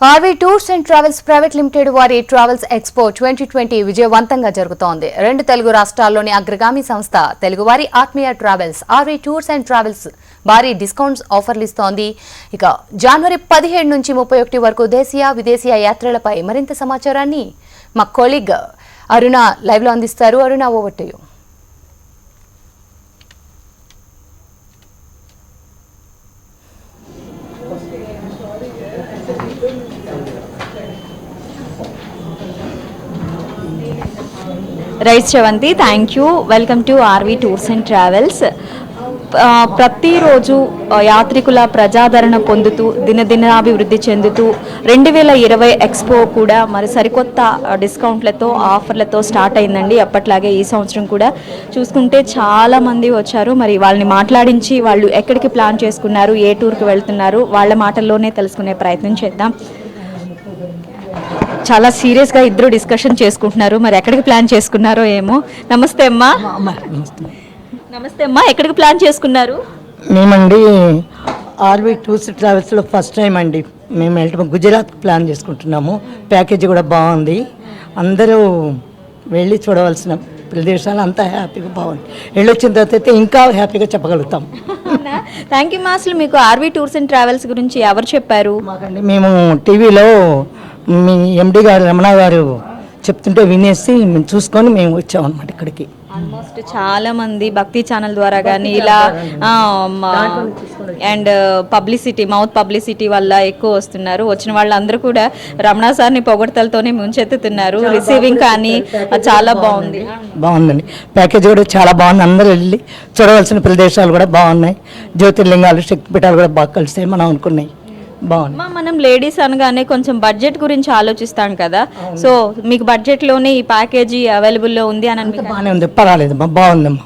RV tours and travels private limited వారి travels expo 2020 విజయవంతంగా జరుగుతోంది. 2 తెలుగు రాష్ట్రాల్లోని అగ్రగామి సంస్థ తెలుగువారి ఆత్మీయ travels RV tours and travels భారీ డిస్కౌంట్స్ ఆఫర్లు ఇస్తోంది. ఇక జనవరి 17 నుంచి 31 వరకు దేశీయ విదేశీయ యాత్రలపై మరింత సమాచారాన్ని మా కొలీగ్ అరుణ లైవ్ లో అందిస్తారు. Aruna, over to you. Right Sravanthi, thank you. Welcome to RV tours and travels. ప్రతిరోజు యాత్రికుల ప్రజాదరణ పొందుతూ దినదినాభివృద్ధి చెందుతూ 2020 ఎక్స్పో కూడా మరి సరికొత్త డిస్కౌంట్లతో ఆఫర్లతో స్టార్ట్ అయిందండి. అప్పట్లాగే ఈ సంవత్సరం కూడా చూసుకుంటే చాలామంది వచ్చారు. మరి వాళ్ళని మాట్లాడించి వాళ్ళు ఎక్కడికి ప్లాన్ చేసుకున్నారు, ఏ టూర్కి వెళ్తున్నారు, వాళ్ళ మాటల్లోనే తెలుసుకునే ప్రయత్నం చేద్దాం. చాలా సీరియస్గా ఇద్దరు డిస్కషన్ చేసుకుంటున్నారు. మరి ఎక్కడికి ప్లాన్ చేసుకున్నారో ఏమో. నమస్తే అమ్మా. నమస్తే అమ్మా, ఎక్కడికి ప్లాన్ చేసుకున్నారు? మేమండి ఆర్వీ టూర్స్ ట్రావెల్స్లో ఫస్ట్ టైం అండి మేము వెళ్ళటం గుజరాత్ ప్లాన్ చేసుకుంటున్నాము. ప్యాకేజీ కూడా బాగుంది. అందరూ వెళ్ళి చూడవలసిన ప్రదేశాలు అంతా హ్యాపీగా బాగుంది. వెళ్ళొచ్చిన తర్వాత అయితే ఇంకా హ్యాపీగా చెప్పగలుగుతాం. థ్యాంక్ యూ మా. అసలు మీకు ఆర్వీ టూర్స్ అండ్ ట్రావెల్స్ గురించి ఎవరు చెప్పారు? మాకండి మేము టీవీలో మీ ఎండి గారు రమణ గారు చెప్తుంటే వినేసి మేము చూసుకొని మేము వచ్చామన్నమాట ఇక్కడికి. ఆల్మోస్ట్ చాలా మంది భక్తి ఛానల్ ద్వారా కానీ ఇలా అండ్ పబ్లిసిటీ, మౌత్ పబ్లిసిటీ వల్ల ఎక్కువ వస్తున్నారు. వచ్చిన వాళ్ళందరూ కూడా రమణ సార్ని పొగడతలతోనే ముంచెత్తుతున్నారు. రిసీవింగ్ కానీ చాలా బాగుందండి. ప్యాకేజ్ కూడా చాలా బాగుంది. అందరూ వెళ్ళి చూడవలసిన ప్రదేశాలు కూడా బాగున్నాయి. జ్యోతిర్లింగాలు, శక్తిపీఠాలు కూడా బాగా కలిసాయి మనం అనుకున్నాయి. బాగుంది. మనం లేడీస్ అనగానే కొంచెం బడ్జెట్ గురించి ఆలోచిస్తాం కదా. సో మీకు బడ్జెట్లోనే ఈ ప్యాకేజీ అవైలబుల్లో ఉంది అని అనిపిస్తుంది? బాగానే ఉంది, పర్వాలేదు, బాగుందమ్మా,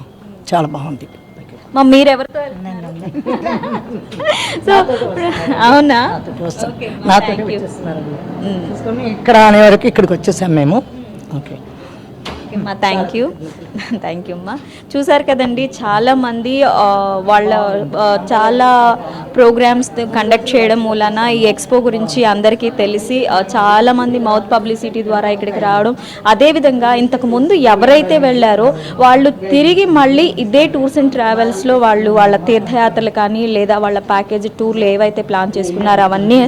చాలా బాగుంది. మా మీరెవరితో? సో అవునా, నాతో ఇక్కడ అనే వరకు ఇక్కడికి వచ్చేసాం మేము. ఓకే అమ్మా, థ్యాంక్ యూ అమ్మా. చూసారు కదండి, చాలామంది వాళ్ళ చాలా ప్రోగ్రామ్స్ కండక్ట్ చేయడం మూలన ఈ ఎక్స్పో గురించి అందరికీ తెలిసి చాలామంది మౌత్ పబ్లిసిటీ ద్వారా ఇక్కడికి రావడం. అదేవిధంగా ఇంతకుముందు ఎవరైతే వెళ్ళారో వాళ్ళు తిరిగి మళ్ళీ ఇదే టూర్స్ అండ్ ట్రావెల్స్లో వాళ్ళు వాళ్ళ తీర్థయాత్రలు కానీ లేదా వాళ్ళ ప్యాకేజ్ టూర్లు ఏవైతే ప్లాన్ చేసుకున్నారో అవన్నీ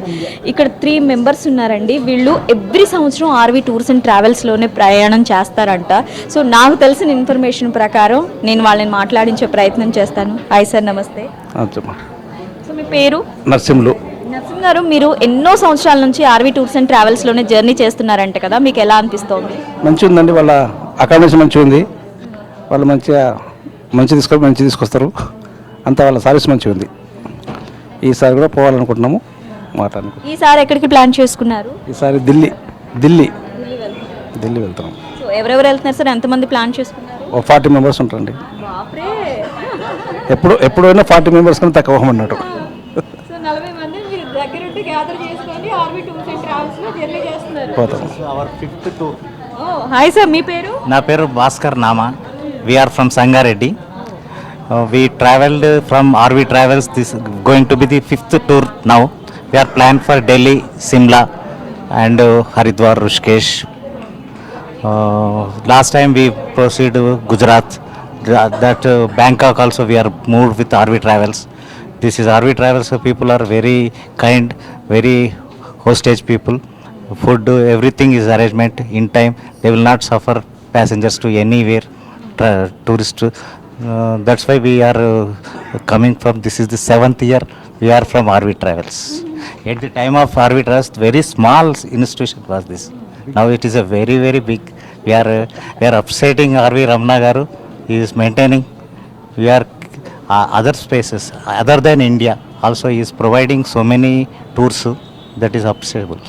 ఇక్కడ 3 మెంబర్స్ ఉన్నారండి. వీళ్ళు ఎవ్రీ సంవత్సరం ఆర్వీ టూర్స్ అండ్ ట్రావెల్స్లోనే ప్రయాణం చేస్తారంట. సో నాకు తెలిసిన ఇన్ఫర్మేషన్ ప్రకారం నేను వాళ్ళని మాట్లాడించే ప్రయత్నం చేస్తాను. హాయ్ సార్, నమస్తే. సో మీ పేరు? నరసింహ గారు, మీరు ఎన్నో సంవత్సరాల నుంచి ఆర్వీ టూర్స్ అండ్ ట్రావెల్స్లోనే జర్నీ చేస్తున్నారంట కదా, మీకు ఎలా అనిపిస్తోంది? మంచిగా ఉందండి. వాళ్ళ అకామిడేషన్ మంచిగా ఉంది. వాళ్ళు మంచి తీసుకొస్తారు. అంతా వాళ్ళ సర్వీస్ మంచిగా ఉంది. ఈసారి కూడా పోవాలనుకుంటున్నాము. ఈసారి ఎక్కడికి ప్లాన్ చేసుకున్నారు? ఈసారి ఢిల్లీ వెళ్తున్నాం. సో ఎవరెవరు వెళ్తున్నారు సార్? ఎంతమంది ప్లాన్ చేసుకున్నారు? 40 మెంబర్స్ ఉంటారండి. ఎప్పుడైనా 40 మెంబర్స్ కన్నా తక్కువ అన్నట్టు. సో 40 మంది మీరు దగ్గరుండి గ్యాదర్ చేసుకొని ఆర్వీ టూర్స్ అండ్ ట్రావెల్స్లో జర్నీ చేస్తున్నారు. Our 5th tour. Hi sir, మీ పేరు? నా పేరు Bhaskar Nama. We are from Sangareddy. We traveled from RV Travels. This is going to be the 5th tour now. We are planned for Delhi, Simla and Haridwar, Rishikesh. Last time we proceeded Gujarat. That Bangkok also we are moved with RV Travels. This is RV Travels. People are very kind, very hostage people. Food, everything is arrangement in time. They will not suffer passengers to anywhere. Tourist. That's why we are coming from. This is the 7th year we are from RV Travels. At the time of RV Travels, very small institution was this. Now it is a very, very big. We are upsetting RV Ramana Garu. He is maintaining. We are other spaces other than India. Also he is providing so many tours that is appreciable.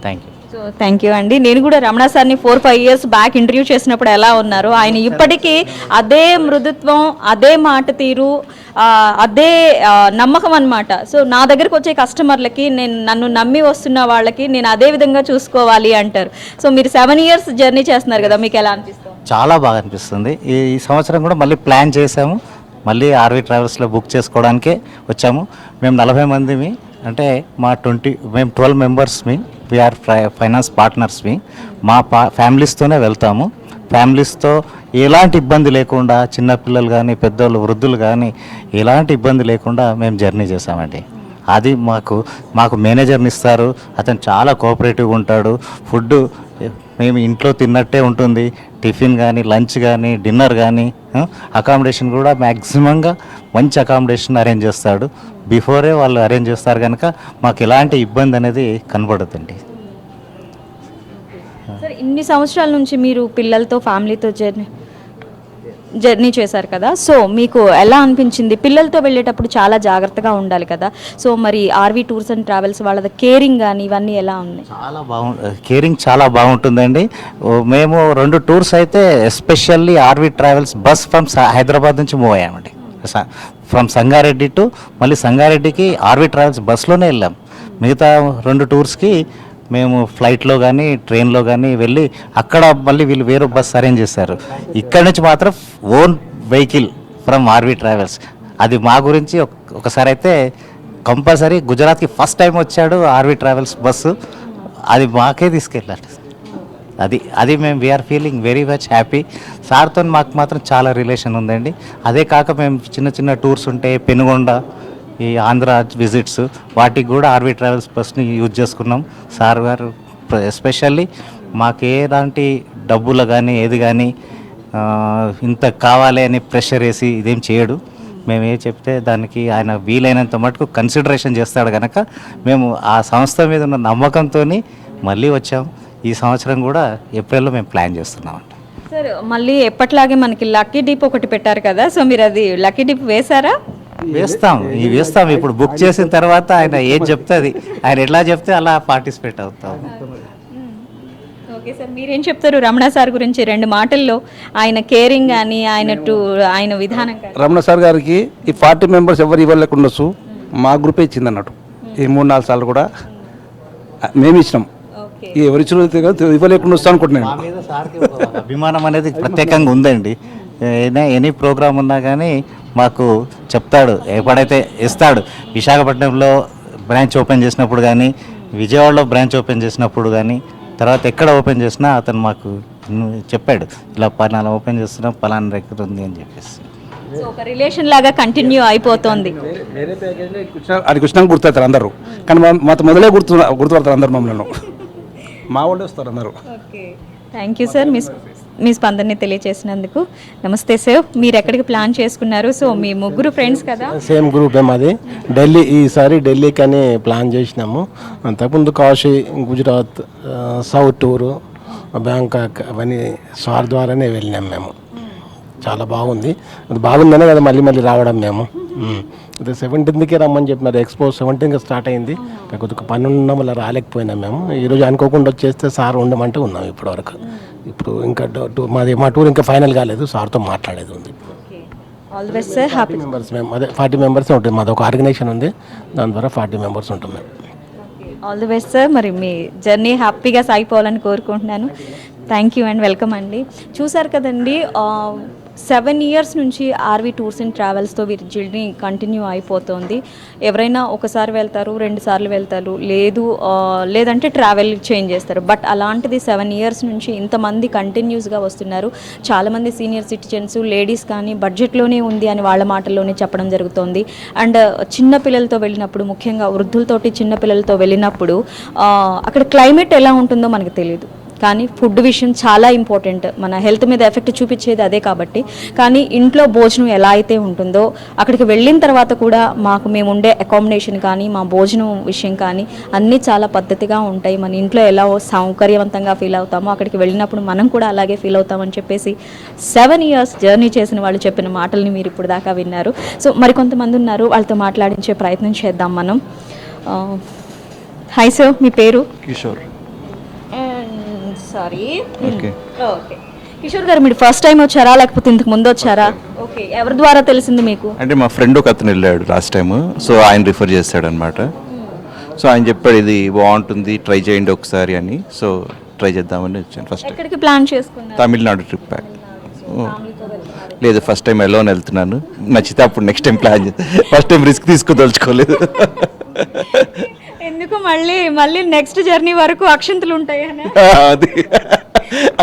Thank you. So thank you అండి. నేను కూడా రమణ సార్ని 4-5 years back interview చేసినప్పుడు ఎలా ఉన్నారు, ఆయన ఇప్పటికీ అదే మృదుత్వం, అదే మాట తీరు, అదే నమ్మకం అనమాట. సో నా దగ్గరకు వచ్చే కస్టమర్లకి నన్ను నమ్మి వస్తున్న వాళ్ళకి నేను అదే విధంగా చూసుకోవాలి అంటారు. సో మీరు 7 years జర్నీ చేస్తున్నారు కదా, మీకు ఎలా అనిపిస్తుంది? చాలా బాగా అనిపిస్తుంది. ఈ సంవత్సరం కూడా మళ్ళీ ప్లాన్ చేసాము. మళ్ళీ ఆర్వీ ట్రావెల్స్లో బుక్ చేసుకోవడానికే వచ్చాము. మేము 40 మందిమి అంటే మేము 12 మెంబర్స్మి, వీఆర్ ఫైనాన్స్ పార్ట్నర్స్మి. మా ఫ్యామిలీస్తోనే వెళ్తాము. ఫ్యామిలీస్తో ఎలాంటి ఇబ్బంది లేకుండా, చిన్నపిల్లలు కానీ పెద్దోళ్ళు వృద్ధులు కానీ ఎలాంటి ఇబ్బంది లేకుండా మేము జర్నీ చేసామండి. అది మాకు మేనేజర్ని ఇస్తారు. అతను చాలా కోఆపరేటివ్గా ఉంటాడు. ఫుడ్ మేము ఇంట్లో తిన్నట్టే ఉంటుంది. టిఫిన్ కానీ, లంచ్ కానీ, డిన్నర్ కానీ, అకామిడేషన్ కూడా మ్యాక్సిమంగా మంచి అకామిడేషన్ అరేంజ్ చేస్తాడు. బిఫోరే వాళ్ళు అరేంజ్ చేస్తారు కనుక మాకు ఎలాంటి ఇబ్బంది అనేది కనబడుతుంది. సార్, ఇన్ని సంవత్సరాల నుంచి మీరు పిల్లలతో ఫ్యామిలీతో జర్నీ చేశారు కదా, సో మీకు ఎలా అనిపించింది? పిల్లలతో వెళ్ళేటప్పుడు చాలా జాగ్రత్తగా ఉండాలి కదా, సో మరి ఆర్వీ టూర్స్ అండ్ ట్రావెల్స్ వాళ్ళ కేరింగ్ కానీ ఇవన్నీ ఎలా ఉన్నాయి? కేరింగ్ చాలా బాగుంటుందండి. మేము 2 టూర్స్ అయితే especially RV travels bus from Hyderabad నుంచి మూవ్ అయ్యామండి. ఫ్రమ్ సంగారెడ్డి టు మళ్ళీ సంగారెడ్డికి ఆర్వీ ట్రావెల్స్ బస్లోనే వెళ్ళాం. మిగతా 2 టూర్స్కి మేము ఫ్లైట్లో కానీ ట్రైన్లో కానీ వెళ్ళి అక్కడ మళ్ళీ వీళ్ళు వేరే బస్ అరేంజ్ చేశారు. ఇక్కడ నుంచి మాత్రం own vehicle from RV travels. అది మా గురించి ఒకసారి అయితే కంపల్సరీ గుజరాత్కి ఫస్ట్ టైం వచ్చాడు ఆర్వీ ట్రావెల్స్ బస్సు. అది మాకే తీసుకెళ్ళాడు. అది మేము we are feeling very much happy. సార్తో మాకు మాత్రం చాలా రిలేషన్ ఉందండి. అదే కాక మేము చిన్న టూర్స్ ఉంటే పెనుగొండ, ఈ ఆంధ్ర విజిట్స్, వాటికి కూడా ఆర్వీ ట్రావెల్స్ బస్ని యూజ్ చేసుకున్నాం. సార్ గారు ఎస్పెషల్లీ మాకు ఎలాంటి డబ్బులు కానీ ఏది కానీ ఇంత కావాలి అని ప్రెషర్ వేసి ఇదేం చేయడు. మేము ఏ చెప్తే దానికి ఆయన వీలైనంత మటుకు కన్సిడరేషన్ చేస్తాడు కనుక మేము ఆ సంస్థ మీద ఉన్న నమ్మకంతో మళ్ళీ వచ్చాం. ఈ సంవత్సరం కూడా ఏప్రిల్లో మేము ప్లాన్ చేస్తున్నామండి. సార్, మళ్ళీ ఎప్పట్లాగే మనకి లక్కీ డిప్ ఒకటి పెట్టారు కదా, సో మీరు అది లక్కీ డిప్ వేశారా? వేస్తాం. ఇప్పుడు బుక్ చేసిన తర్వాత ఆయన ఏం చెప్తే అది, ఆయన ఎట్లా చెప్తే అలా పార్టిసిపేట్ అవుతాం. ఓకే సార్, మీరేం చెప్తారు రమణ సార్ గురించి 2 మాటల్లో? ఆయన కేరింగ్ కానీ ఆయన విధానం కానీ. రమణ సార్ గారికి ఈ 40 మెంబర్స్ ఎవరు ఇవ్వలేకుండొచ్చు, మా గ్రూపే ఇచ్చింది అన్నట్టు. ఈ 3-4 సార్లు కూడా మేము ఇచ్చినాం. ఎవరు ఇవ్వలేకుండా వస్తా అనుకుంటున్నాను. మా మీద సార్కి అభిమానం అనేది ప్రత్యేకంగా ఉందండి. ఎనీ ప్రోగ్రామ్ ఉన్నా కానీ మాకు చెప్తాడు, ఎప్పుడైతే ఇస్తాడు. విశాఖపట్నంలో బ్రాంచ్ ఓపెన్ చేసినప్పుడు కానీ, విజయవాడలో బ్రాంచ్ ఓపెన్ చేసినప్పుడు కానీ, తర్వాత ఎక్కడ ఓపెన్ చేసినా అతను మాకు చెప్పాడు, ఇలా పలానా ఓపెన్ చేస్తున్నాం, పలానా రెక్కర్ ఉంది అని చెప్పేసి. సో ఒక రిలేషన్ లాగా కంటిన్యూ అయిపోతుంది. అది కృష్ణ గుర్తవుతారు అందరూ, కానీ మాతో మొదలే గుర్తుపడతారు అందరు మమ్మల్ని. మా వాళ్ళు వస్తారు అందరూ. థ్యాంక్ యూ సార్, మీ స్పందనని తెలియజేసినందుకు. నమస్తే సార్, మీరు ఎక్కడికి ప్లాన్ చేసుకున్నారు? సో మీ 3 ఫ్రెండ్స్ కదా? సేమ్ గ్రూపే మాది. ఢిల్లీ, ఈసారి ఢిల్లీకి అని ప్లాన్ చేసినాము. అంతకుముందు Kashi, Gujarat, south tour, Bangkok అవన్నీ సార్ ద్వారానే వెళ్ళినాం మేము. చాలా బాగుంది. అది బాగుందనే కదా మళ్ళీ రావడం మేము. అదే 17కే రమ్మని చెప్పినారు. ఎక్స్పో 17కి స్టార్ట్ అయింది. కొద్దిగా పని ఉండడం వల్ల రాలేకపోయినాం మేము. ఈరోజు అనుకోకుండా వచ్చేస్తే సార్ ఉండమంటే ఉన్నాం ఇప్పటివరకు. ఇప్పుడు ఇంకా మా టూర్ ఇంకా ఫైనల్ కాలేదు, సార్తో మాట్లాడేది ఉంది. All the best sir. Happy members మేము అదే 40 మెంబర్స్ ఉంటుంది. మాది ఒక ఆర్గనైజేషన్ ఉంది, దాని ద్వారా 40 మెంబర్స్ ఉంటాం మేము. All the best sir. మరి మీ జర్నీ హ్యాపీగా సాగిపోవాలని కోరుకుంటున్నాను. థ్యాంక్ యూ అండ్ వెల్కమ్ అండి. చూసారు కదండి, 7 ఇయర్స్ నుంచి ఆర్వీ టూర్స్ అండ్ ట్రావెల్స్తో వీరి జర్నీ కంటిన్యూ అయిపోతుంది. ఎవరైనా ఒకసారి వెళ్తారు, 2 సార్లు వెళ్తారు, లేదంటే ట్రావెల్ చేంజ్ చేస్తారు. బట్ అలాంటిది 7 ఇయర్స్ నుంచి ఇంతమంది కంటిన్యూస్గా వస్తున్నారు. చాలామంది సీనియర్ సిటిజన్స్, లేడీస్ కానీ బడ్జెట్లోనే ఉంది అని వాళ్ళ మాటల్లోనే చెప్పడం జరుగుతుంది. అండ్ చిన్న పిల్లలతో వెళ్ళినప్పుడు, ముఖ్యంగా వృద్ధులతోటి చిన్న పిల్లలతో వెళ్ళినప్పుడు అక్కడ క్లైమేట్ ఎలా ఉంటుందో మనకు తెలియదు, కానీ ఫుడ్ విషయం చాలా ఇంపార్టెంట్. మన హెల్త్ మీద ఎఫెక్ట్ చూపించేది అదే కాబట్టి. కానీ ఇంట్లో భోజనం ఎలా అయితే ఉంటుందో అక్కడికి వెళ్ళిన తర్వాత కూడా మేము ఉండే అకామిడేషన్ కానీ, మా భోజనం విషయం కానీ అన్నీ చాలా పద్ధతిగా ఉంటాయి. మన ఇంట్లో ఎలా సౌకర్యవంతంగా ఫీల్ అవుతామో అక్కడికి వెళ్ళినప్పుడు మనం కూడా అలాగే ఫీల్ అవుతామని చెప్పేసి 7 ఇయర్స్ జర్నీ చేసిన వాళ్ళు చెప్పిన మాటల్ని మీరు ఇప్పుడు దాకా విన్నారు. సో మరికొంతమంది ఉన్నారు, వాళ్ళతో మాట్లాడించే ప్రయత్నం చేద్దాం మనం. హాయ్ సార్, మీ పేరు? కిషోర్. Sorry, okay. కిషోర్ గారు, మీరు ఫస్ట్ టైం వచ్చారా లేకపోతే ఇంతకు ముందు వచ్చారా? ఓకే, ఎవరి ద్వారా తెలిసింది మీకు? అంటే మా ఫ్రెండ్ ఒక అతను వెళ్ళాడు లాస్ట్ టైం, సో ఆయన రిఫర్ చేస్తాడు అనమాట. సో ఆయన చెప్పాడు ఇది బాగుంటుంది, ట్రై చేయండి ఒకసారి అని. సో ట్రై చేద్దామని వచ్చాను. ఫస్ట్ ఎక్కడికి ప్లాన్ చేసుకున్నారు? Tamil Nadu trip back. లేదు, ఫస్ట్ టైం ఎలోన్ వెళ్తున్నాను. నచ్చితే అప్పుడు నెక్స్ట్ టైం ప్లాన్ చేస్తాను. ఫస్ట్ టైం రిస్క్ తీసుకోదలుచుకోలేదు. ఎందుకు మళ్ళీ మళ్ళీ నెక్స్ట్ జర్నీ వరకు అక్షంతలు ఉంటాయని? అది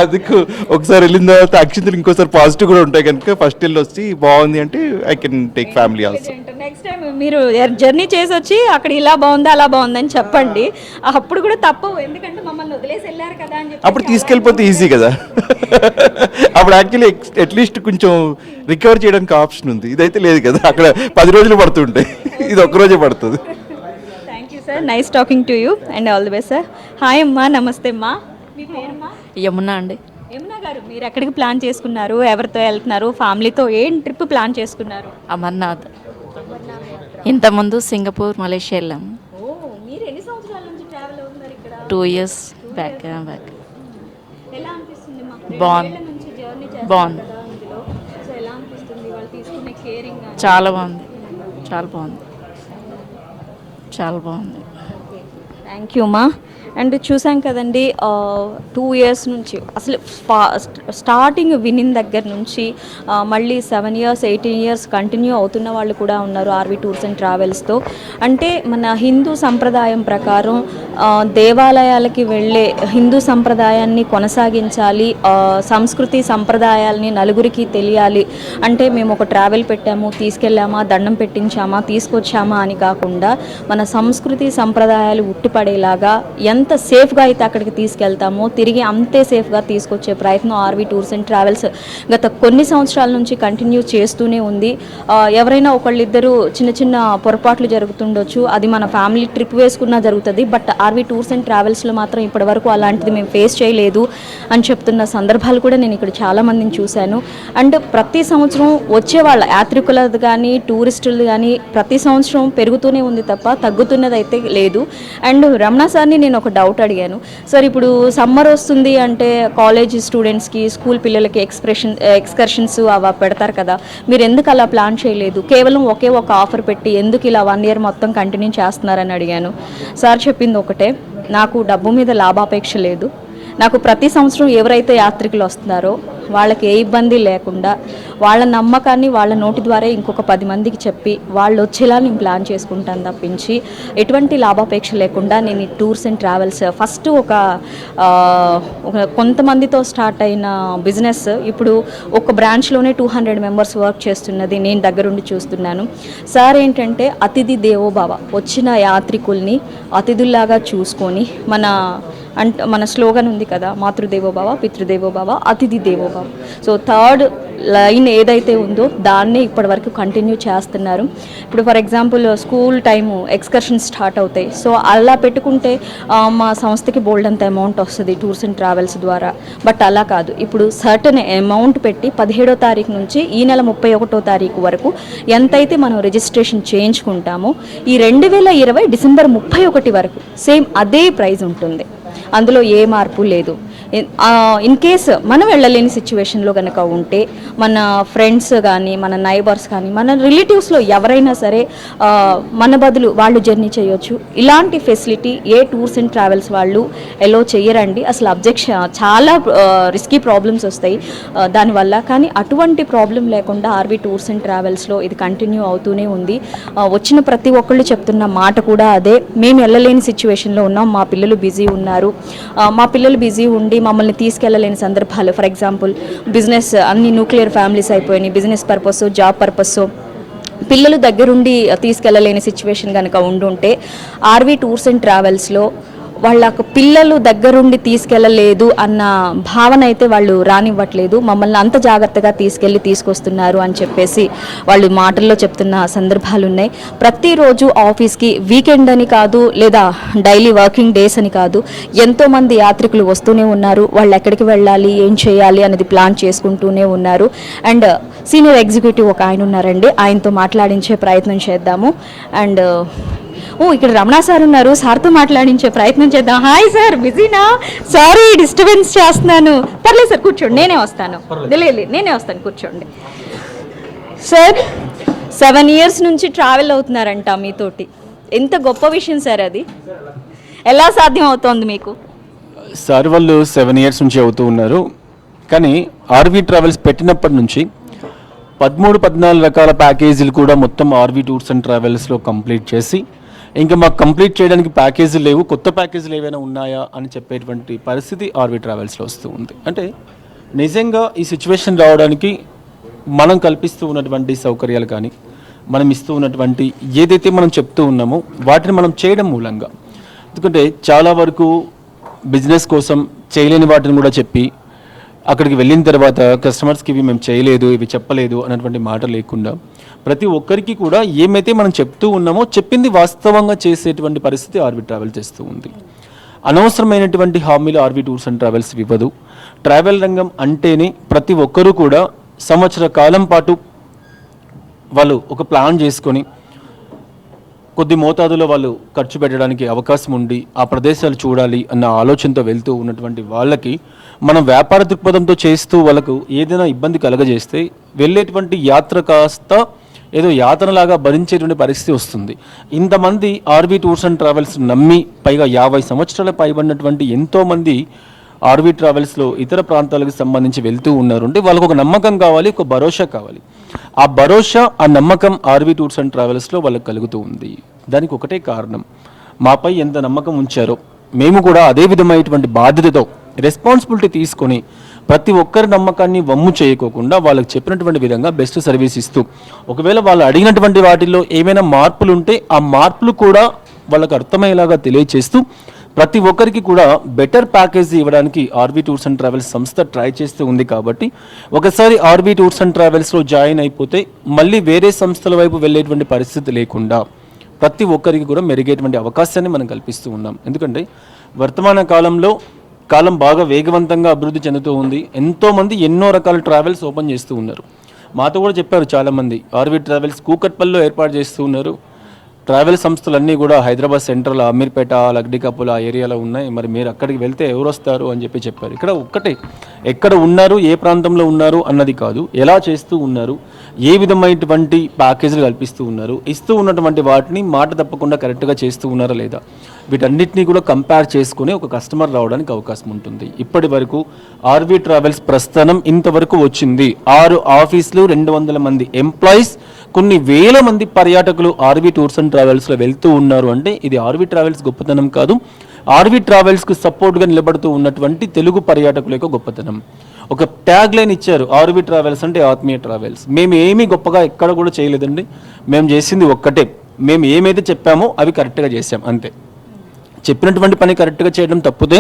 అందుకు ఒకసారి వెళ్ళిన తర్వాత అక్షింతలు ఇంకోసారి పాజిటివ్ కూడా ఉంటాయి కనుక ఫస్ట్ వెళ్ళి వచ్చి బాగుంది అంటే I can take family also. Next time మీరు జర్నీ చేసి వచ్చి అక్కడ ఇలా బాగుంది అలా బాగుందని చెప్పండి. అప్పుడు కూడా తప్పవు, ఎందుకంటే మమ్మల్ని వదిలేసి వెళ్ళారు కదా అని చెప్పి. అప్పుడు తీసుకెళ్ళిపోతే ఈజీ కదా. అప్పుడు యాక్చువల్లీ అట్లీస్ట్ కొంచెం రికవర్ చేయడానికి ఆప్షన్ ఉంది. ఇదైతే లేదు కదా, అక్కడ 10 రోజులు పడుతుంటాయి, ఇది ఒక్క రోజే పడుతుంది. Thank you sir, nice talking to you and all the best sir. Hi అమ్మా, నమస్తే అమ్మా. మీ పేరమ్మా? యమున అండి. యమున గారు, మీరు ఎక్కడికి ప్లాన్ చేసుకున్నారు, ఎవరితో వెళ్తున్నారు, ఫ్యామిలీతో ఏం ట్రిప్ ప్లాన్ చేసుకున్నారు? అమర్నాథ్. ఇంతకుముందు సింగపూర్, మలేషియా వెళ్ళాము. ఓ, మీరు ఎన్ని సంవత్సరాల నుంచి ట్రావెల్ అవుతున్నారు ఇక్కడ? 2 years బ్యాక్. ఎలా అనిపిస్తుంది మాకు? బాగుంది. నుంచి జర్నీ బాగుంది. కదా ఇందులో, సో ఎలా అనిపిస్తుంది వాళ్ళు తీసుకునే కేరింగ్? చాలా బాగుంది, చాలా బాగుంది, చాలా బాగుంది. థ్యాంక్ యూ మా. అండ్ చూసాం కదండి 2 years నుంచి అసలు స్టార్టింగ్ వినిన దగ్గర నుంచి మళ్ళీ 7 years 18 years కంటిన్యూ అవుతున్న వాళ్ళు కూడా ఉన్నారు ఆర్వి టూర్స్ అండ్ ట్రావెల్స్తో. అంటే మన హిందూ సంప్రదాయం ప్రకారం దేవాలయాలకి వెళ్ళే హిందూ సంప్రదాయాన్ని కొనసాగించాలి, సంస్కృతి సంప్రదాయాల్ని నలుగురికి తెలియాలి అంటే మేము ఒక ట్రావెల్ పెట్టాము, తీసుకెళ్ళామా, దండం పెట్టించామా, తీసుకొచ్చామా అని కాకుండా మన సంస్కృతి సంప్రదాయాలు ఉట్టిపడేలాగా ఎంత సేఫ్గా అయితే అక్కడికి తీసుకెళ్తామో తిరిగి అంతే సేఫ్గా తీసుకొచ్చే ప్రయత్నం ఆర్వి టూర్స్ అండ్ ట్రావెల్స్ గత కొన్ని సంవత్సరాల నుంచి కంటిన్యూ చేస్తూనే ఉంది. ఎవరైనా ఒకళ్ళిద్దరు చిన్న చిన్న పొరపాట్లు జరుగుతుండొచ్చు, అది మన ఫ్యామిలీ ట్రిప్ వేసుకున్నా జరుగుతుంది. బట్ ఆర్వి టూర్స్ అండ్ ట్రావెల్స్లో మాత్రం ఇప్పటివరకు అలాంటిది మేము ఫేస్ చేయలేదు అని చెప్తున్న సందర్భాలు కూడా నేను ఇక్కడ చాలామందిని చూశాను. అండ్ ప్రతి సంవత్సరం వచ్చేవాళ్ళ యాత్రికులది కానీ టూరిస్టులది కానీ ప్రతి సంవత్సరం పెరుగుతూనే ఉంది తప్ప తగ్గుతున్నది అయితే లేదు. అండ్ రమణ సార్ని నేను ఒక డౌట్ అడిగాను, సార్ ఇప్పుడు సమ్మర్ వస్తుంది అంటే కాలేజ్ స్టూడెంట్స్కి, స్కూల్ పిల్లలకి ఎక్స్కర్షన్స్ అవి పెడతారు కదా, మీరు ఎందుకు అలా ప్లాన్ చేయలేదు, కేవలం ఒకే ఒక ఆఫర్ పెట్టి ఎందుకు ఇలా 1 year మొత్తం కంటిన్యూ చేస్తున్నారని అడిగాను. సార్ చెప్పింది ఒకటే, నాకు డబ్బు మీద లాభాపేక్ష లేదు, నాకు ప్రతి సంవత్సరం ఎవరైతే యాత్రికులు వస్తున్నారో వాళ్ళకి ఏ ఇబ్బంది లేకుండా వాళ్ళ నమ్మకాన్ని వాళ్ళ నోటి ద్వారా ఇంకొక 10 మందికి చెప్పి వాళ్ళు వచ్చేలా నేను ప్లాన్ చేసుకుంటాను తప్పించి ఎటువంటి లాభాపేక్ష లేకుండా నేను ఈ టూర్స్ అండ్ ట్రావెల్స్ ఫస్ట్ ఒక కొంతమందితో స్టార్ట్ అయిన బిజినెస్ ఇప్పుడు ఒక బ్రాంచ్లోనే 200 members వర్క్ చేస్తున్నది నేను దగ్గరుండి చూస్తున్నాను. సార్ ఏంటంటే అతిథి దేవోభవ, వచ్చిన యాత్రికుల్ని అతిథుల్లాగా చూసుకొని మన స్లోగన్ ఉంది కదా, మాతృదేవోభవ, పితృదేవోభవ, అతిథి దేవోభవ. సో 3rd లైన్ ఏదైతే ఉందో దాన్నే ఇప్పటివరకు కంటిన్యూ చేస్తున్నారు. ఇప్పుడు for example school time excursions start అవుతాయి, సో అలా పెట్టుకుంటే మా సంస్థకి బోల్డ్ అంత అమౌంట్ వస్తుంది టూర్స్ అండ్ ట్రావెల్స్ ద్వారా. బట్ అలా కాదు, ఇప్పుడు సర్టన్ అమౌంట్ పెట్టి 17వ తారీఖు నుంచి ఈ నెల 31వ తారీఖు వరకు ఎంతైతే మనం రిజిస్ట్రేషన్ చేయించుకుంటామో ఈ 2020 డిసెంబర్ 31 వరకు సేమ్ అదే ప్రైస్ ఉంటుంది, అందులో ఏ మార్పు లేదు. ఇన్ కేస్ మనం వెళ్ళలేని సిచ్యువేషన్లో కనుక ఉంటే మన ఫ్రెండ్స్ కానీ మన నైబర్స్ కానీ మన రిలేటివ్స్లో ఎవరైనా సరే మన బదులు వాళ్ళు జర్నీ చేయొచ్చు. ఇలాంటి facility A tours and travels వాళ్ళు ఎలో చేయరండి. అసలు అబ్జెక్షన్ చాలా రిస్కీ ప్రాబ్లమ్స్ వస్తాయి దానివల్ల, కానీ అటువంటి ప్రాబ్లం లేకుండా ఆర్వి టూర్స్ అండ్ ట్రావెల్స్లో ఇది కంటిన్యూ అవుతూనే ఉంది. వచ్చిన ప్రతి ఒక్కళ్ళు చెప్తున్న మాట కూడా అదే, మేము వెళ్ళలేని సిచ్యువేషన్లో ఉన్నాం, మా పిల్లలు బిజీ ఉన్నారు, మా పిల్లలు బిజీ ఉండి మమ్మల్ని తీసుకెళ్ళలేని సందర్భాలు, ఫర్ ఎగ్జాంపుల్ బిజినెస్ అన్ని న్యూక్లియర్ ఫ్యామిలీస్ అయిపోయినాయి, బిజినెస్ పర్పస్ జాబ్ పర్పస్ పిల్లలు దగ్గరుండి తీసుకెళ్ళలేని సిచ్యువేషన్ కనుక ఉండుంటే ఆర్వి టూర్స్ అండ్ ట్రావెల్స్లో వాళ్ళకు పిల్లలు దగ్గరుండి తీసుకెళ్ళలేదు అన్న భావన అయితే వాళ్ళు రానివ్వట్లేదు. మమ్మల్ని అంత జాగ్రత్తగా తీసుకొస్తున్నారు అని చెప్పేసి వాళ్ళు మాటల్లో చెప్తున్న సందర్భాలు ఉన్నాయి. ప్రతిరోజు ఆఫీస్కి వీకెండ్ అని కాదు లేదా డైలీ వర్కింగ్ డేస్ అని కాదు, ఎంతోమంది యాత్రికులు వస్తూనే ఉన్నారు. వాళ్ళు ఎక్కడికి వెళ్ళాలి, ఏం చేయాలి అనేది ప్లాన్ చేసుకుంటూనే ఉన్నారు. అండ్ సీనియర్ ఎగ్జిక్యూటివ్ ఒక ఆయన ఉన్నారండి, ఆయనతో మాట్లాడించే ప్రయత్నం చేద్దాము. అండ్ ఇక్కడ రమణ సార్ ఉన్నారు, సార్తో మాట్లాడించే ప్రయత్నం చేద్దాం. హాయ్ సార్, బిజీనా? సారీ డిస్టర్బెన్స్ చేస్తున్నాను. పర్లేదు సార్, కూర్చోండి, నేనే వస్తాను. నేనే వస్తాను, కూర్చోండి. సార్ 7 years నుంచి ట్రావెల్ అవుతున్నారంట మీతోటి, ఎంత గొప్ప విషయం సార్, అది ఎలా సాధ్యం అవుతోంది మీకు? సార్ వాళ్ళు 7 years నుంచి అవుతూ ఉన్నారు, కానీ ఆర్వి ట్రావెల్స్ పెట్టినప్పటి నుంచి 13-14 రకాల ప్యాకేజీలు కూడా మొత్తం ఆర్వి టూర్స్ అండ్ ట్రావెల్స్లో కంప్లీట్ చేసి ఇంకా మాకు కంప్లీట్ చేయడానికి ప్యాకేజీలు లేవు, కొత్త ప్యాకేజీలు ఏవైనా ఉన్నాయా అని చెప్పేటువంటి పరిస్థితి ఆర్వీ ట్రావెల్స్లో వస్తూ ఉంది. అంటే నిజంగా ఈ సిచ్యువేషన్ రావడానికి మనం కల్పిస్తూ ఉన్నటువంటి సౌకర్యాలు కానీ, మనం ఇస్తూ ఉన్నటువంటి ఏదైతే మనం చెప్తూ ఉన్నామో వాటిని మనం చేయడం మూలంగా, ఎందుకంటే చాలా వరకు బిజినెస్ కోసం చేయలేని వాటిని కూడా చెప్పి అక్కడికి వెళ్ళిన తర్వాత కస్టమర్స్కి ఇవి మేము చేయలేదు, ఇవి చెప్పలేదు అన్నటువంటి మాట లేకుండా ప్రతి ఒక్కరికి కూడా ఏమైతే మనం చెప్తూ ఉన్నామో చెప్పింది వాస్తవంగా చేసేటువంటి పరిస్థితి ఆర్వీ ట్రావెల్ చేస్తూ ఉంది. అనవసరమైనటువంటి హామీలు ఆర్వీ టూర్స్ అండ్ ట్రావెల్స్ ఇవ్వదు. ట్రావెల్ రంగం అంటేనే ప్రతి ఒక్కరూ కూడా సంవత్సర కాలం పాటు వాళ్ళు ఒక ప్లాన్ చేసుకొని కొద్ది మోతాదులో వాళ్ళు ఖర్చు పెట్టడానికి అవకాశం ఉండి ఆ ప్రదేశాలు చూడాలి అన్న ఆలోచనతో వెళ్తూ ఉన్నటువంటి వాళ్ళకి మనం వ్యాపార దృక్పథంతో చేస్తూ వాళ్ళకు ఏదైనా ఇబ్బంది కలగజేస్తే వెళ్ళేటువంటి యాత్ర కాస్త ఏదో యాతనలాగా భరించేటువంటి పరిస్థితి వస్తుంది. ఇంతమంది ఆర్వీ టూర్స్ అండ్ ట్రావెల్స్ నమ్మి పైగా 50 సంవత్సరాల పైబడినటువంటి ఎంతోమంది ఆర్వీ ట్రావెల్స్లో ఇతర ప్రాంతాలకు సంబంధించి వెళ్తూ ఉన్నారు అంటే వాళ్ళకు ఒక నమ్మకం కావాలి, ఒక భరోసా కావాలి. ఆ భరోసా, ఆ నమ్మకం ఆర్వీ టూర్స్ అండ్ ట్రావెల్స్లో వాళ్ళకి కలుగుతూ ఉంది. దానికి ఒకటే కారణం, మాపై ఎంత నమ్మకం ఉంచారో మేము కూడా అదే విధమైనటువంటి బాధ్యతతో రెస్పాన్సిబిలిటీ తీసుకొని ప్రతి ఒక్కరి నమ్మకాన్ని వమ్ము చేయకోకుండా వాళ్ళకి చెప్పినటువంటి విధంగా బెస్ట్ సర్వీస్ ఇస్తూ, ఒకవేళ వాళ్ళు అడిగినటువంటి వాటిల్లో ఏమైనా మార్పులు ఉంటే ఆ మార్పులు కూడా వాళ్ళకు అర్థమయ్యేలాగా తెలియచేస్తూ ప్రతి ఒక్కరికి కూడా బెటర్ ప్యాకేజ్ ఇవ్వడానికి ఆర్వీ టూర్స్ అండ్ ట్రావెల్స్ సంస్థ ట్రై చేస్తూ ఉంది. కాబట్టి ఒకసారి ఆర్వీ టూర్స్ అండ్ ట్రావెల్స్లో జాయిన్ అయిపోతే మళ్ళీ వేరే సంస్థల వైపు వెళ్ళేటువంటి పరిస్థితి లేకుండా ప్రతి ఒక్కరికి కూడా మెరుగేటువంటి అవకాశాన్ని మనం కల్పిస్తూ ఉన్నాం. ఎందుకంటే వర్తమాన కాలంలో కాలం బాగా వేగవంతంగా అభివృద్ధి చెందుతూ ఉంది. ఎంతోమంది ఎన్నో రకాల ట్రావెల్స్ ఓపెన్ చేస్తూ ఉన్నారు. మాతో కూడా చెప్పారు చాలామంది, ఆర్వీ ట్రావెల్స్ కూకట్పల్లిలో ఏర్పాటు చేస్తూ ఉన్నారు. ట్రావెల్ సంస్థలన్నీ కూడా హైదరాబాద్ సెంట్రల్, అమీర్పేట, లగ్డికప్పుల ఆ ఏరియాలో ఉన్నాయి. మరి మీరు అక్కడికి వెళ్తే ఎవరు వస్తారు అని చెప్పారు. ఇక్కడ ఒక్కటే, ఎక్కడ ఉన్నారు, ఏ ప్రాంతంలో ఉన్నారు అన్నది కాదు, ఎలా చేస్తూ ఉన్నారు, ఏ విధమైనటువంటి ప్యాకేజీలు కల్పిస్తూ ఉన్నారు, ఇస్తూ ఉన్నటువంటి వాటిని మాట తప్పకుండా కరెక్ట్గా చేస్తూ ఉన్నారా లేదా, వీటన్నిటినీ కూడా కంపేర్ చేసుకుని ఒక కస్టమర్ రావడానికి అవకాశం ఉంటుంది. ఇప్పటి వరకు ఆర్వీ ట్రావెల్స్ ప్రస్థానం ఇంతవరకు వచ్చింది. 6 ఆఫీసులు, 200 మంది ఎంప్లాయీస్, కొన్ని వేల మంది పర్యాటకులు ఆర్వీ టూర్స్ అండ్ ట్రావెల్స్లో వెళ్తూ ఉన్నారు అంటే ఇది ఆర్వీ ట్రావెల్స్ గొప్పతనం కాదు, ఆర్వీ ట్రావెల్స్కు సపోర్ట్గా నిలబడుతూ ఉన్నటువంటి తెలుగు పర్యాటకుల యొక్క గొప్పతనం. ఒక ట్యాగ్ లైన్ ఇచ్చారు, ఆర్వీ ట్రావెల్స్ అంటే ఆత్మీయ ట్రావెల్స్. మేము ఏమీ గొప్పగా ఎక్కడ కూడా చేయలేదండి, మేము చేసింది ఒక్కటే, మేము ఏమైతే చెప్పామో అవి కరెక్ట్గా చేసాం అంతే. చెప్పినటువంటి పని కరెక్ట్గా చేయడం తప్పితే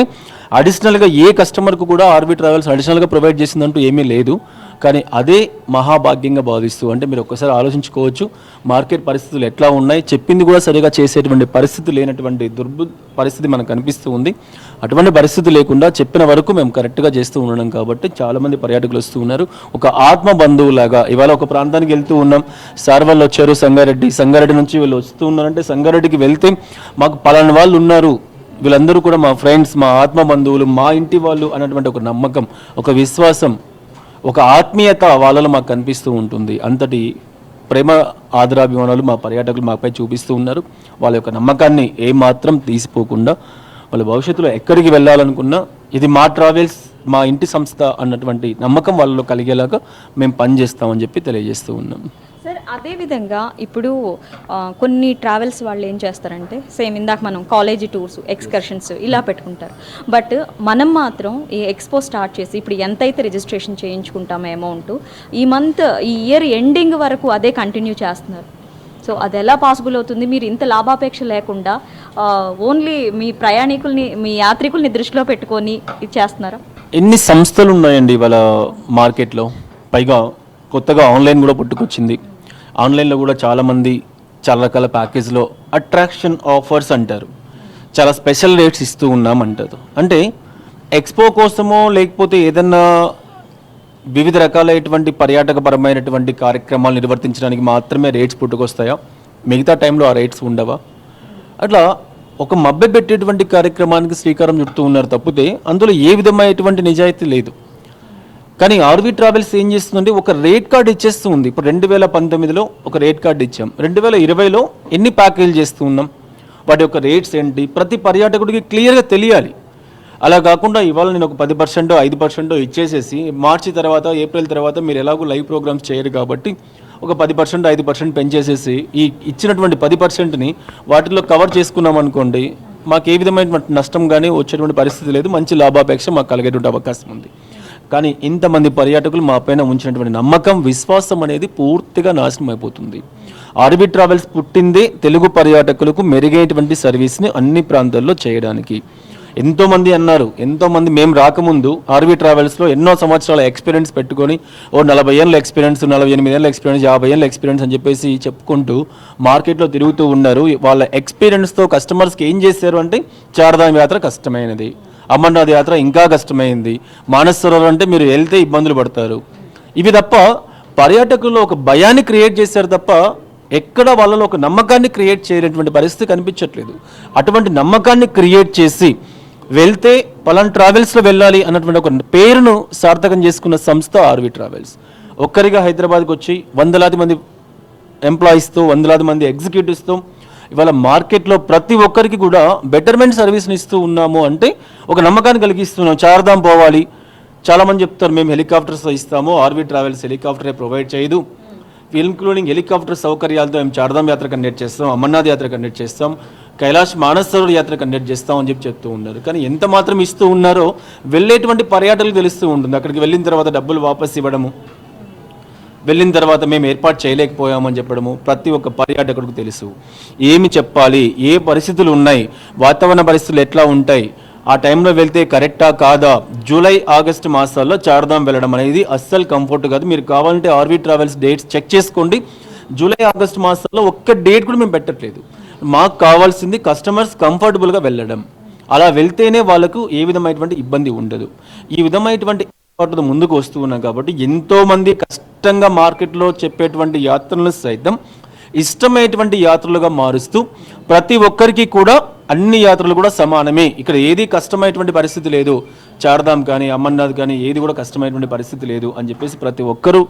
అడిషనల్గా ఏ కస్టమర్కు కూడా ఆర్వీ ట్రావెల్స్ అడిషనల్గా ప్రొవైడ్ చేసిందంటూ ఏమీ లేదు. కానీ అదే మహాభాగ్యంగా భావిస్తూ, అంటే మీరు ఒక్కసారి ఆలోచించుకోవచ్చు మార్కెట్ పరిస్థితులు ఎట్లా ఉన్నాయి, చెప్పింది కూడా సరిగా చేసేటువంటి పరిస్థితి లేనటువంటి పరిస్థితి మనకు కనిపిస్తూ ఉంది. అటువంటి పరిస్థితి లేకుండా చెప్పిన వరకు మేము కరెక్ట్గా చేస్తూ ఉండడం కాబట్టి చాలామంది పర్యాటకులు వస్తూ ఉన్నారు. ఒక ఆత్మ బంధువులాగా ఇవాళ ఒక ప్రాంతానికి వెళ్తూ ఉన్నాం, సార్ వాళ్ళు వచ్చారు సంగారెడ్డి నుంచి వీళ్ళు వస్తూ ఉన్నారంటే సంగారెడ్డికి వెళ్తే మాకు పలానా వాళ్ళు ఉన్నారు, వీళ్ళందరూ కూడా మా ఫ్రెండ్స్, మా ఆత్మ బంధువులు, మా ఇంటి వాళ్ళు అన్నటువంటి ఒక నమ్మకం, ఒక విశ్వాసం, ఒక ఆత్మీయత వాళ్ళలో మాకు కనిపిస్తూ ఉంటుంది. అంతటి ప్రేమ ఆదరాభిమానాలు మా పర్యాటకులు మాపై చూపిస్తూ ఉన్నారు. వాళ్ళ యొక్క నమ్మకాన్ని ఏమాత్రం తీసిపోకుండా వాళ్ళ భవిష్యత్తులో ఎక్కడికి వెళ్ళాలనుకున్నా ఇది మా ట్రావెల్స్, మా ఇంటి సంస్థ అన్నటువంటి నమ్మకం వాళ్ళలో కలిగేలాగా మేము పనిచేస్తామని చెప్పి తెలియజేస్తూ ఉన్నాం. సార్, అదేవిధంగా ఇప్పుడు కొన్ని ట్రావెల్స్ వాళ్ళు ఏం చేస్తారంటే సేమ్ ఇందాక మనం కాలేజీ టూర్స్, ఎక్స్కర్షన్స్ ఇలా పెట్టుకుంటారు. బట్ మనం మాత్రం ఈ ఎక్స్పో స్టార్ట్ చేసి ఇప్పుడు ఎంతైతే రిజిస్ట్రేషన్ చేయించుకుంటామో అమౌంట్, ఈ ఇయర్ ఎండింగ్ వరకు అదే కంటిన్యూ చేస్తున్నారు. సో అది ఎలా పాసిబుల్ అవుతుంది? మీరు ఇంత లాభాపేక్ష లేకుండా ఓన్లీ మీ ప్రయాణికుల్ని, మీ యాత్రికుల్ని దృష్టిలో పెట్టుకొని ఇది చేస్తున్నారా? ఎన్ని సంస్థలు ఉన్నాయండి ఇవాళ మార్కెట్లో, పైగా కొత్తగా ఆన్లైన్ కూడా పుట్టుకొచ్చింది. ఆన్లైన్లో కూడా చాలామంది చాలా రకాల ప్యాకేజ్లో అట్రాక్షన్ ఆఫర్స్ అంటారు, చాలా స్పెషల్ రేట్స్ ఇస్తూ ఉన్నాం అంటారు. అంటే ఎక్స్పో కోసమో లేకపోతే ఏదన్నా వివిధ రకాలైనటువంటి పర్యాటకపరమైనటువంటి కార్యక్రమాలు నిర్వర్తించడానికి మాత్రమే రేట్స్ పుట్టుకొస్తాయా? మిగతా టైంలో ఆ రేట్స్ ఉండవా? అట్లా ఒక మభ్య పెట్టేటువంటి కార్యక్రమానికి శ్రీకారం చుడుతూ ఉన్నారు తప్పితే అందులో ఏ విధమైనటువంటి నిజాయితీ లేదు. కానీ ఆర్వీ ట్రావెల్స్ ఏం చేస్తుందంటే ఒక రేట్ కార్డు ఇచ్చేస్తూ ఉంది. ఇప్పుడు 2019లో ఒక రేట్ కార్డు ఇచ్చాం, 2020లో ఎన్ని ప్యాకేజీలు చేస్తూ ఉన్నాం, వాటి యొక్క రేట్స్ ఏంటి ప్రతి పర్యాటకుడికి క్లియర్గా తెలియాలి. అలా కాకుండా ఇవాళ నేను ఒక 10%, 5% ఇచ్చేసేసి మార్చి తర్వాత, ఏప్రిల్ తర్వాత మీరు ఎలాగో లైవ్ ప్రోగ్రామ్స్ చేయరు కాబట్టి ఒక 10% 5% పెంచేసేసి ఈ ఇచ్చినటువంటి 10%ని వాటిలో కవర్ చేసుకున్నాం అనుకోండి, మాకు ఏ విధమైనటువంటి నష్టం కానీ వచ్చేటువంటి పరిస్థితి లేదు, మంచి లాభాపేక్ష మాకు కలిగేటువంటి అవకాశం ఉంది. కానీ ఇంతమంది పర్యాటకులు మా పైన ఉంచినటువంటి నమ్మకం, విశ్వాసం అనేది పూర్తిగా నాశనం అయిపోతుంది. ఆర్వి ట్రావెల్స్ పుట్టిందే తెలుగు పర్యాటకులకు మెరుగైనటువంటి సర్వీస్ని అన్ని ప్రాంతాల్లో చేయడానికి. ఎంతోమంది అన్నారు, ఎంతోమంది మేము రాకముందు ఆర్వి ట్రావెల్స్లో ఎన్నో సంవత్సరాల ఎక్స్పీరియన్స్ పెట్టుకొని 40 ఏళ్ళ ఎక్స్పీరియన్స్, 48 ఏళ్ళ ఎక్స్పీరియన్స్, 50 ఏళ్ళ ఎక్స్పీరియన్స్ అని చెప్పేసి చెప్పుకుంటూ మార్కెట్లో తిరుగుతూ ఉన్నారు. వాళ్ళ ఎక్స్పీరియన్స్తో కస్టమర్స్కి ఏం చేశారు అంటే, చార్ధామ్ యాత్ర కష్టమైనది, అమర్నాథ్ యాత్ర ఇంకా కష్టమైంది, మానస్ సరోవర్ అంటే మీరు వెళ్తే ఇబ్బందులు పడతారు, ఇవి తప్ప పర్యాటకుల్లో ఒక భయాన్ని క్రియేట్ చేశారు తప్ప ఎక్కడ వాళ్ళలో ఒక నమ్మకాన్ని క్రియేట్ చేయలేటువంటి పరిస్థితి కనిపించట్లేదు. అటువంటి నమ్మకాన్ని క్రియేట్ చేసి వెళ్తే పలానా ట్రావెల్స్లో వెళ్ళాలి అన్నటువంటి ఒక పేరును సార్థకం చేసుకున్న సంస్థ ఆర్వి ట్రావెల్స్. ఒక్కరిగా హైదరాబాద్కి వచ్చి వందలాది మంది ఎంప్లాయీస్తో, వందలాది మంది ఎగ్జిక్యూటివ్స్తో ఇవాళ మార్కెట్లో ప్రతి ఒక్కరికి కూడా బెటర్మెంట్ సర్వీస్ని ఇస్తూ ఉన్నాము అంటే ఒక నమ్మకాన్ని కలిగిస్తున్నాం. చార్ధామ్ పోవాలి, చాలామంది చెప్తారు మేము హెలికాప్టర్స్ ఇస్తాము, ఆర్వి ట్రావెల్స్ హెలికాప్టరే ప్రొవైడ్ చేయదు, ఇంక్లూడింగ్ హెలికాప్టర్ సౌకర్యాలతో మేము చార్ధామ్ యాత్ర కండక్ట్ చేస్తాం, అమర్నాథ్ యాత్ర కండక్ట్ చేస్తాం, కైలాష్ మానస్ సరోవర్ యాత్ర కండక్ట్ చేస్తాం అని చెప్తూ ఉన్నారు. కానీ ఎంత మాత్రం ఇస్తూ ఉన్నారో వెళ్ళేటువంటి పర్యాటకులకు తెలుస్తూ ఉంటుంది. అక్కడికి వెళ్ళిన తర్వాత డబ్బులు వాపస్ ఇవ్వడము, వెళ్ళిన తర్వాత మేము ఏర్పాటు చేయలేకపోయామని చెప్పడము ప్రతి ఒక్క పర్యాటకుడికి తెలుసు. ఏమి చెప్పాలి, ఏ పరిస్థితులు ఉన్నాయి, వాతావరణ పరిస్థితులు ఎట్లా ఉంటాయి, ఆ టైంలో వెళ్తే కరెక్టా కాదా, జూలై ఆగస్టు మాసాల్లో చార్ధామ్ వెళ్ళడం అనేది అస్సలు కంఫర్ట్ కాదు. మీరు కావాలంటే ఆర్వి ట్రావెల్స్ డేట్స్ చెక్ చేసుకోండి. జూలై ఆగస్టు మాసాల్లో ఒక్క డేట్ కూడా మేము పెట్టట్లేదు. మాకు కావాల్సింది కస్టమర్స్ కంఫర్టబుల్గా వెళ్ళడం. అలా వెళ్తేనే వాళ్ళకు ఏ విధమైనటువంటి ఇబ్బంది ఉండదు. ఈ విధమైనటువంటి ఏర్పాటుతో ముందుకు వస్తూ ఉన్నాం కాబట్టి ఎంతోమంది కష్టంగా మార్కెట్లో చెప్పేటువంటి యాత్రలను సైతం ఇష్టమైనటువంటి యాత్రలుగా మారుస్తూ ప్రతి ఒక్కరికి కూడా అన్ని యాత్రలు కూడా సమానమే, ఇక్కడ ఏది కష్టమైనటువంటి పరిస్థితి లేదు, చార్ధామ్ కానీ అమర్నాథ్ కానీ ఏది కూడా కష్టమైనటువంటి పరిస్థితి లేదు అని చెప్పేసి ప్రతి ఒక్కరూ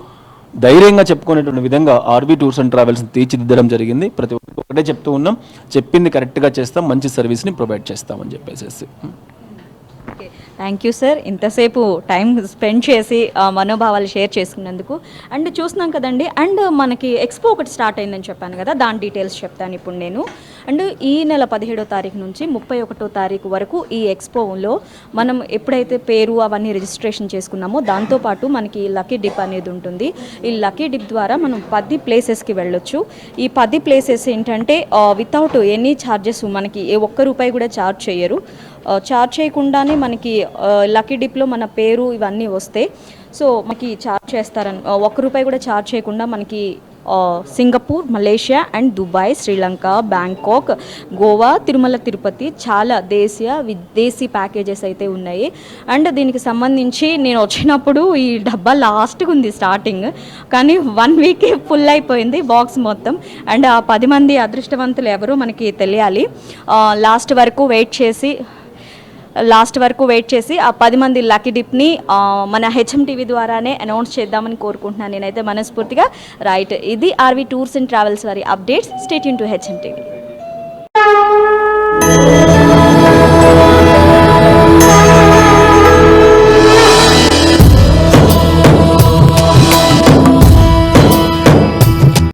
ధైర్యంగా చెప్పుకునేటువంటి విధంగా ఆర్వి టూర్స్ అండ్ ట్రావెల్స్ని తీర్చిదిద్దడం జరిగింది. ప్రతి ఒక్కరు ఒకటే చెప్తూ ఉన్నాం, చెప్పింది కరెక్ట్గా చేస్తాం, మంచి సర్వీస్ని ప్రొవైడ్ చేస్తామని చెప్పేసి. థ్యాంక్ యూ సార్, ఇంతసేపు టైం స్పెండ్ చేసి మనోభావాలు షేర్ చేసుకున్నందుకు. అండ్ చూస్తున్నాం కదండి, అండ్ మనకి ఎక్స్పో ఒకటి స్టార్ట్ అయిందని చెప్పాను కదా, దాని డీటెయిల్స్ చెప్తాను ఇప్పుడు నేను. అండ్ ఈ నెల 17వ తారీఖు నుంచి 31వ తారీఖు వరకు ఈ ఎక్స్పోలో మనం ఎప్పుడైతే పేరు అవన్నీ రిజిస్ట్రేషన్ చేసుకున్నామో దాంతోపాటు మనకి లక్కీ డిప్ అనేది ఉంటుంది. ఈ లక్కీ డిప్ ద్వారా మనం 10 ప్లేసెస్కి వెళ్ళొచ్చు. ఈ 10 ప్లేసెస్ ఏంటంటే వితౌట్ ఎనీ ఛార్జెస్, మనకి ఏ ఒక్క రూపాయి కూడా ఛార్జ్ చేయరు. ఛార్జ్ చేయకుండానే మనకి లక్కీ డిప్లో మన పేరు ఇవన్నీ వస్తాయి. సో మనకి ఛార్జ్ చేస్తారని, ₹1 కూడా ఛార్జ్ చేయకుండా మనకి Singapore, Malaysia and Dubai, Sri Lanka, Bangkok, Goa, Tirumala Tirupati చాలా దేశీయ విదేశీ ప్యాకేజెస్ అయితే ఉన్నాయి. అండ్ దీనికి సంబంధించి నేను వచ్చినప్పుడు ఈ డబ్బా లాస్ట్గా ఉంది స్టార్టింగ్, కానీ 1 వీకే ఫుల్ అయిపోయింది బాక్స్ మొత్తం. అండ్ ఆ 10 మంది అదృష్టవంతులు ఎవరో మనకి తెలియాలి. లాస్ట్ వరకు వెయిట్ చేసి ఆ 10 మంది లక్కీ డిప్ని మన హెచ్ఎం టీవీ ద్వారానే అనౌన్స్ చేద్దామని కోరుకుంటున్నాను నేనైతే మనస్ఫూర్తిగా. రైట్, ఇది ఆర్వి టూర్స్ అండ్ ట్రావెల్స్ వారి updates. Stay tune to HM TV.